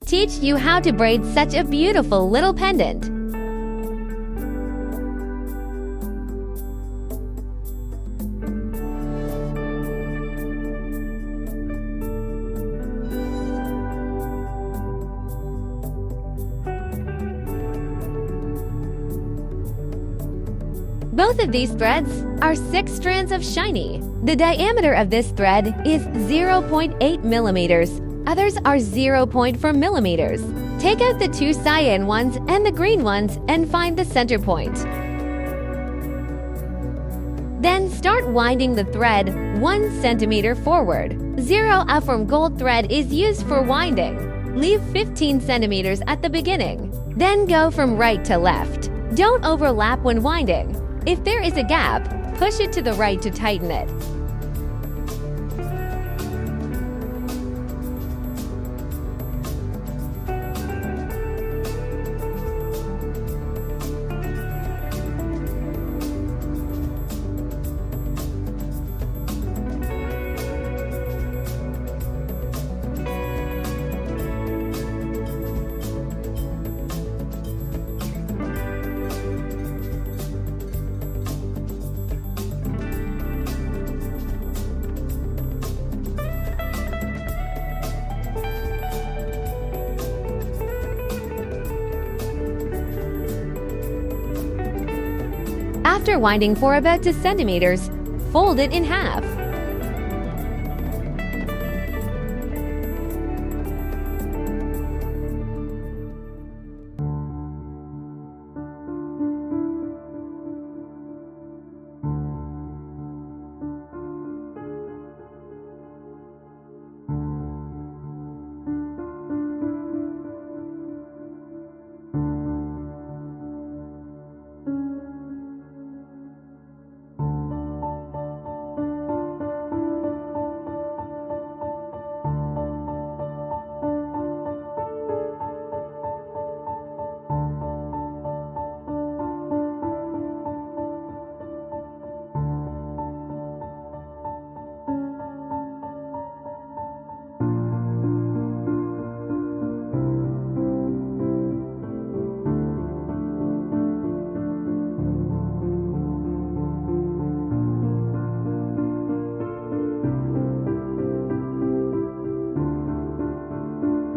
teach you how to braid such a beautiful little pendant. Both of these threads are 6 strands of shiny. The diameter of this thread is 0.8 millimeters. Others are 0.4 millimeters. Take out the 2 cyan ones and the green ones and find the center point. Then start winding the thread 1 centimeter forward. 0 from gold thread is used for winding. Leave 15 centimeters at the beginning. Then go from right to left. Don't overlap when winding. If there is a gap, push it to the right to tighten it. After winding for about 2 centimeters, fold it in half.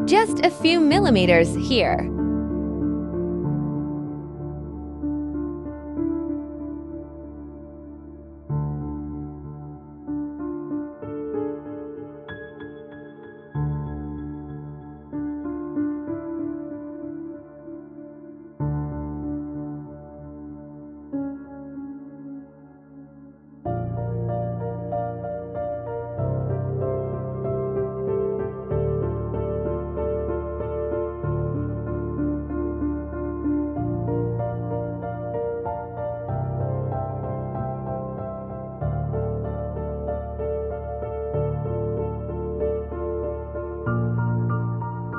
Just a few millimeters here.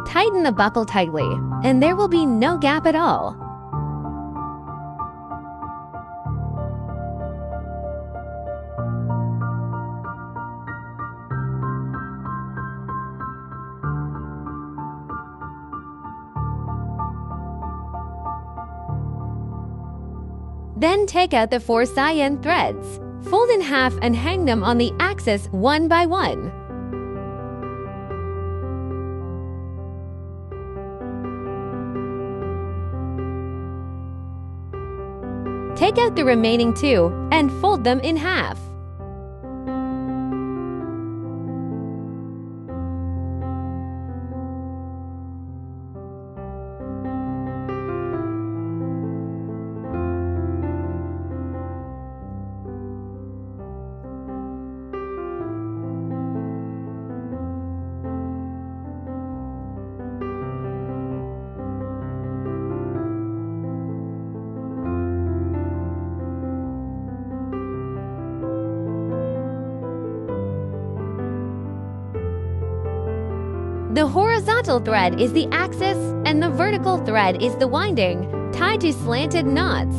Tighten the buckle tightly, and there will be no gap at all. Then take out the 4 cyan threads. Fold in half and hang them on the axis one by one. Take out the remaining 2 and fold them in half. The horizontal thread is the axis and the vertical thread is the winding, tied to slanted knots.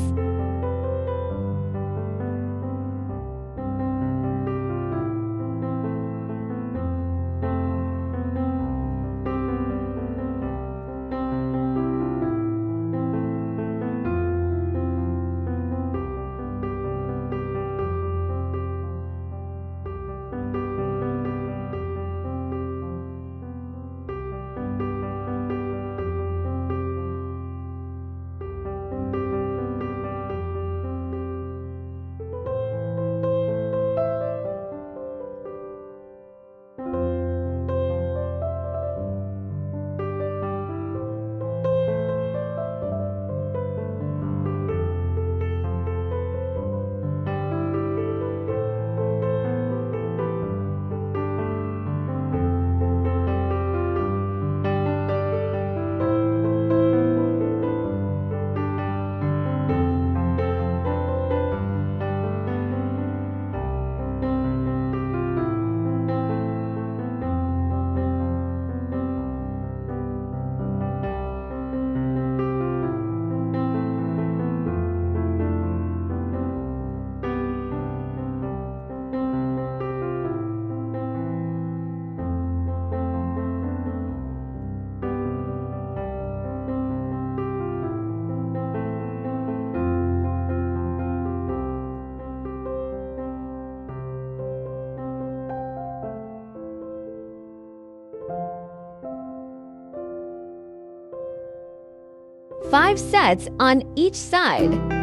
5 sets on each side.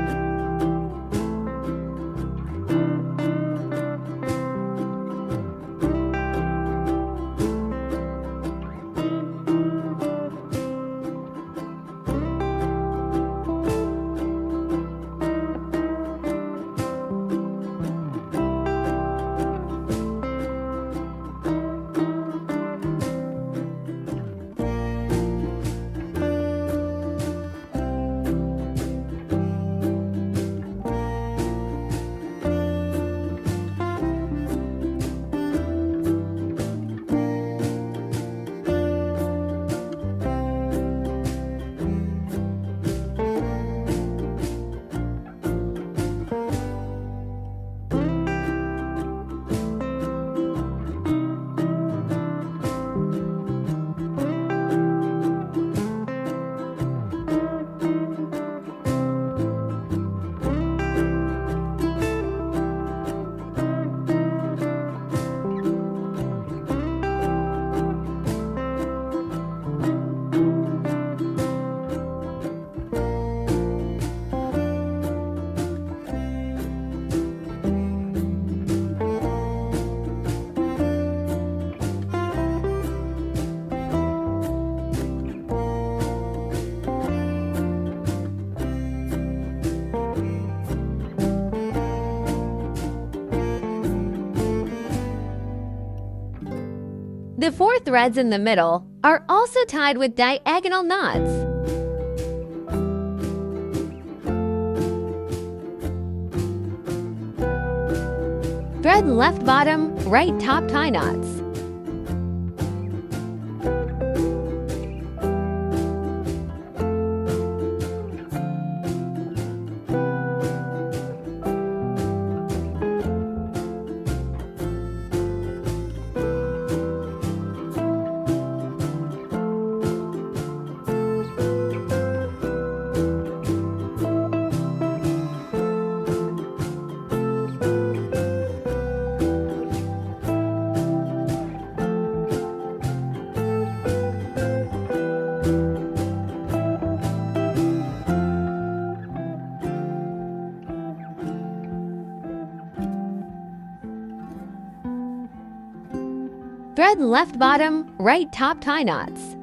The 4 threads in the middle are also tied with diagonal knots. Thread left bottom, right top tie knots. Thread left bottom, right top tie knots.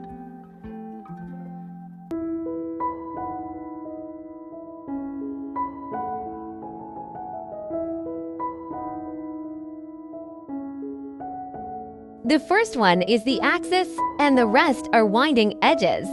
The first one is the axis and the rest are winding edges.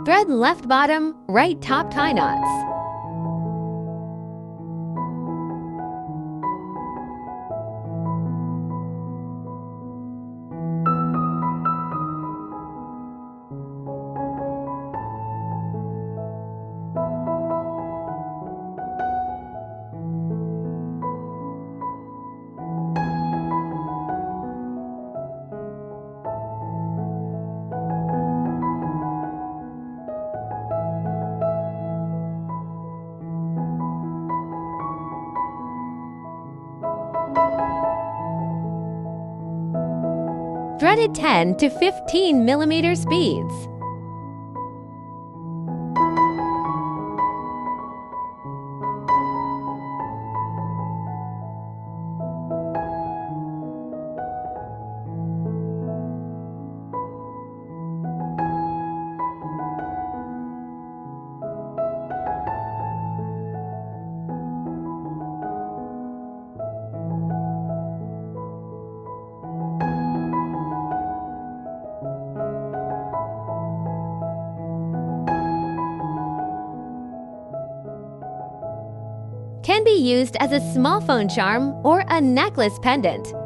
Thread left bottom, right top tie knots. Threaded 10 to 15 millimeter beads. can be used as a small phone charm or a necklace pendant.